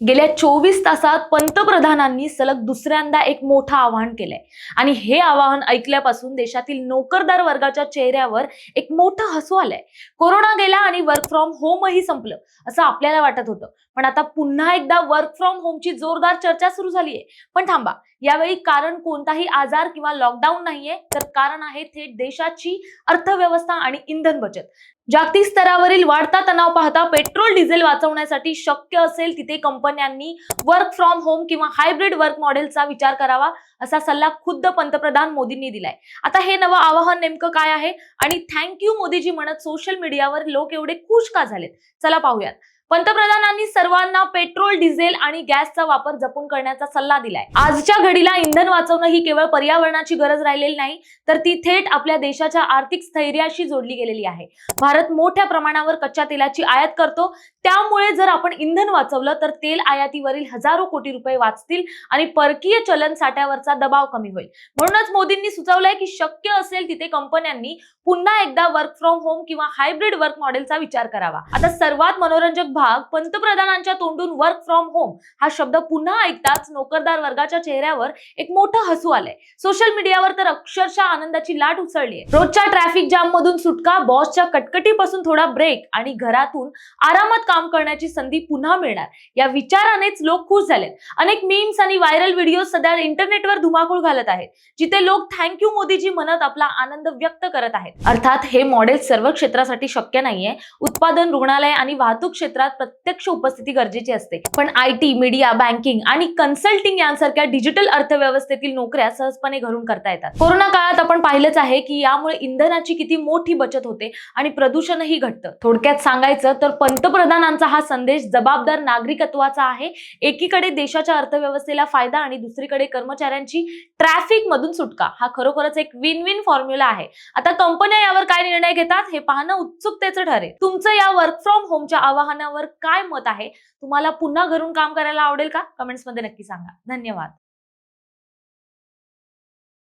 गेल्या 24 तासात पंतप्रधानांनी सलग दुसऱ्यांदा एक मोठं आवाहन केलंय आणि हे आवाहन ऐकल्यापासून देशातील नोकरदार वर्गाच्या चेहऱ्यावर एक मोठं हसू आलंय. कोरोना गेला आणि वर्क फ्रॉम होमही संपलं असं आपल्याला वाटत होतं, पण आता पुन्हा एकदा वर्क फ्रॉम होमची जोरदार चर्चा सुरू झालीये. पण थांबा, यावेळी कारण कोणताही आजार किंवा लॉकडाऊन नाहीये, तर कारण आहे थेट देशाची अर्थव्यवस्था आणि इंधन बचत. जागतिक स्तरावरील वाढता तणाव पाहता पेट्रोल डिझेल वाचवण्यासाठी शक्य असेल तिथे कंपन्यांनी वर्क फ्रॉम होम किंवा हायब्रिड वर्क मॉडेलचा विचार करावा, असा सल्ला खुद्द पंतप्रधान मोदींनी दिलाय. आता हे नवं आवाहन नेमकं काय आहे आणि थँक्यू मोदीजी म्हणत सोशल मीडियावर लोक एवढे खुश का झालेत, चला पाहूयात. पंतप्रधानांनी सर्वांना पेट्रोल डिझेल आणि गॅसचा वापर जपून करण्याचा सल्ला दिलाय. आजच्या घडीला इंधन वाचवणं ही केवळ पर्यावरणाची गरज राहिलेली नाही, तर ती थेट आपल्या देशाच्या आर्थिक स्थैर्याशी जोडली गेलेली आहे. भारत मोठ्या प्रमाणावर कच्च्या तेलाची आयात करतो, त्यामुळे जर आपण इंधन वाचवलं तर तेल आयातीवरील हजारो कोटी रुपये वाचतील आणि परकीय चलन साठ्यावरचा दबाव कमी होईल. म्हणूनच मोदींनी सुचवलंय की शक्य असेल तिथे कंपन्यांनी पुन्हा एकदा वर्क फ्रॉम होम किंवा हायब्रिड वर्क मॉडेलचा विचार करावा. आता सर्वात मनोरंजक भाग, पंतप्रधानांच्या तोंडून वर्क फ्रॉम होम हा शब्द पुन्हा ऐकताच नोकरदार वर्गाच्या चेहऱ्यावर एक मोठं हसू आलंय. सोशल मीडियावर तर अक्षरशः आनंदाची लाट उसळली आहे. रोजच्या ट्रॅफिक जाम मधून सुटका, बॉसच्या कटकटीपासून थोडा ब्रेक आणि घरातून आरामात काम करण्याची संधी पुन्हा मिळणार, या विचारानेच लोक खुश झालेत. अनेक मीम्स आणि व्हायरल व्हिडिओ सध्या इंटरनेटवर धुमाकूळ घालत आहेत, जिथे लोक थँक्यू मोदीजी म्हणत आपला आनंद व्यक्त करत आहेत. अर्थात हे मॉडेल सर्व क्षेत्रासाठी शक्य नाहीये. उत्पादन, रुग्णालय आणि वाहतूक क्षेत्रात प्रत्यक्ष उपस्थिती गरजेची असते, पण आयटी, मीडिया, बँकिंग आणि कन्सल्टिंग यांसारख्या डिजिटल अर्थव्यवस्थेतील नोकऱ्या सहजपणे घरून करता येतात. कोरोना काळात आपण पाहिलंच आहे की यामुळे इंधनाची किती मोठी बचत होते आणि प्रदूषणही घटतं. थोडक्यात सांगायचं तर पंतप्रधानांचा हा संदेश जबाबदार नागरिकत्वाचा आहे. एकीकडे देशाच्या अर्थव्यवस्थेला फायदा आणि दुसरीकडे कर्मचाऱ्यांची ट्रॅफिक मधून सुटका, हा खरोखरच एक विन विन फॉर्म्युला आहे. आता कंपन्या यावर काय निर्णय घेतात हे पाहणं उत्सुकतेचं ठरेल. तुमचं या वर्क फ्रॉम होमच्या आवाहनावर काय मत आहे? तुम्हाला पुन्हा घरून काम करायला आवडेल का? कमेंट्स मध्ये नक्की सांगा. धन्यवाद.